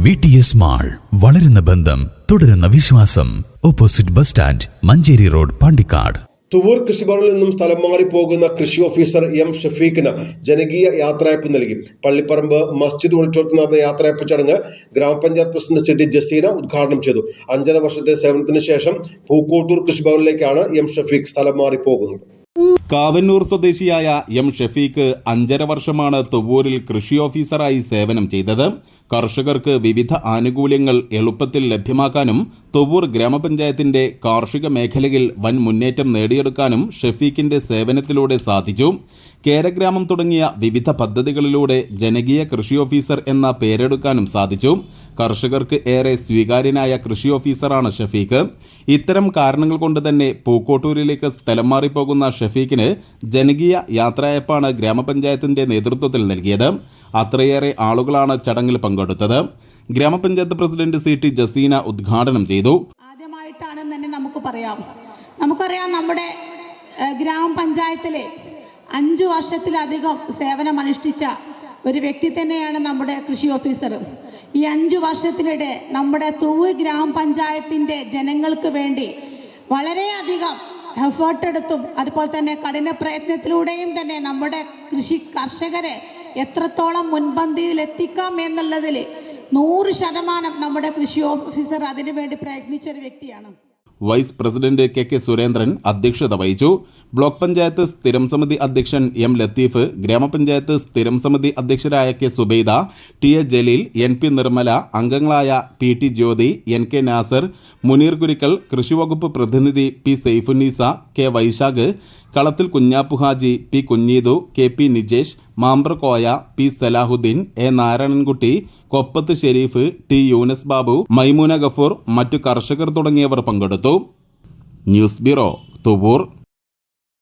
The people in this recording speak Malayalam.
VTS മാൾ, വളരുന്ന ബന്ധം, തുടരുന്ന വിശ്വാസം. Opposite bus stand, Manjeri road, Pandikkad. Thuvur കൃഷിഭവനിൽ നിന്നും സ്ഥലം മാറിപ്പോകുന്ന കൃഷി ഓഫീസർ എം ഷഫീഖിന് ജനകീയ യാത്രയയപ്പ് നൽകി. പള്ളിപ്പറമ്പ് മസ്ജിദ് ഒളിച്ചോടത്ത് നടന്ന യാത്രയയപ്പ് ചടങ്ങ് ഗ്രാമപഞ്ചായത്ത് പ്രസിഡന്റ് സിറ്റി ജസീന ഉദ്ഘാടനം ചെയ്തു. 5.5 വർഷത്തെ സേവനത്തിന് ശേഷം പൂക്കോട്ടൂർ കൃഷിഭവനിലേക്കാണ് എം ഷഫീഖ് സ്ഥലം മാറിപ്പോകുന്നത്. കാവന്നൂർ സ്വദേശിയായ എം ഷഫീഖ് 5.5 വർഷമാണ് തുവൂരിൽ കൃഷി ഓഫീസറായി സേവനം ചെയ്തത്. കർഷകർക്ക് വിവിധ ആനുകൂല്യങ്ങൾ എളുപ്പത്തിൽ ലഭ്യമാക്കാനും തുവൂർ ഗ്രാമപഞ്ചായത്തിന്റെ കാർഷിക മേഖലയിൽ വൻ മുന്നേറ്റം നേടിയെടുക്കാനും ഷഫീഖിന്റെ സേവനത്തിലൂടെ സാധിച്ചു. കേരഗ്രാമം തുടങ്ങിയ വിവിധ പദ്ധതികളിലൂടെ ജനകീയ കൃഷി ഓഫീസർ എന്ന പേരെടുക്കാനും സാധിച്ചു. കർഷകർക്ക് ഏറെ സ്വീകാര്യനായ കൃഷി ഓഫീസറാണ് ഷഫീഖ്. ഇത്തരം കാരണങ്ങൾ കൊണ്ട് തന്നെ പൂക്കോട്ടൂരിലേക്ക് സ്ഥലം മാറിപ്പോകുന്ന ഷഫീഖിന് ജനകീയ യാത്രയയപ്പാണ് ഗ്രാമപഞ്ചായത്തിന്റെ നേതൃത്വത്തിൽ നൽകിയത്. അത്രയേറെ ആളുകളാണ് ചടങ്ങിൽ പങ്കെടുത്തത്. ഗ്രാമപഞ്ചായത്ത് പ്രസിഡന്റ് സിറ്റി ജസീന ഉദ്ഘാടനം ചെയ്തു. ആദ്യമായിട്ടാണെന്ന് തന്നെ നമുക്കറിയാം നമ്മുടെ ഗ്രാമപഞ്ചായത്തിലെ 5 വർഷത്തിലധികം സേവനം അനുഷ്ഠിച്ച ഒരു വ്യക്തി തന്നെയാണ് നമ്മുടെ കൃഷി ഓഫീസർ. ഈ 5 വർഷത്തിനിടെ നമ്മുടെ തുവൂർ ഗ്രാമപഞ്ചായത്തിന്റെ ജനങ്ങൾക്ക് വേണ്ടി വളരെയധികം എഫേർട്ട് എടുത്തും അതുപോലെ തന്നെ കഠിന പ്രയത്നത്തിലൂടെയും തന്നെ നമ്മുടെ കർഷകരെ എത്രത്തോളം മുൻപന്തിയിൽ എത്തിക്കാം എന്നുള്ളതിൽ 100% നമ്മുടെ കൃഷി ഓഫീസർ അതിനുവേണ്ടി പ്രയത്നിച്ച ഒരു വ്യക്തിയാണ്. വൈസ് പ്രസിഡന്റ് കെ സുരേന്ദ്രൻ അധ്യക്ഷത വഹിച്ചു. ബ്ലോക്ക് പഞ്ചായത്ത് സ്ഥിരം സമിതി അധ്യക്ഷൻ എം ലത്തീഫ്, ഗ്രാമപഞ്ചായത്ത് സ്ഥിരം സമിതി അധ്യക്ഷരായ K Subaida, T A Jaleel, NP Nirmala, അംഗങ്ങളായ PT ജ്യോതി, NK നാസർ, മുനീർ കുരിക്കൽ, കൃഷിവകുപ്പ് പ്രതിനിധി P സൈഫുന്നീസ, K വൈശാഖ്, കളത്തിൽ Kunjappuhaji, P Kunheethu, KP Nijesh, മാമ്പ്രകോയ, P Salahuddin, A Narayanankutty, കൊപ്പത്ത് Sharif, T Yunus Babu, Maimoona Gafoor, മറ്റു കർഷകർ തുടങ്ങിയവർ പങ്കെടുത്തു. News bureau, Thuvur.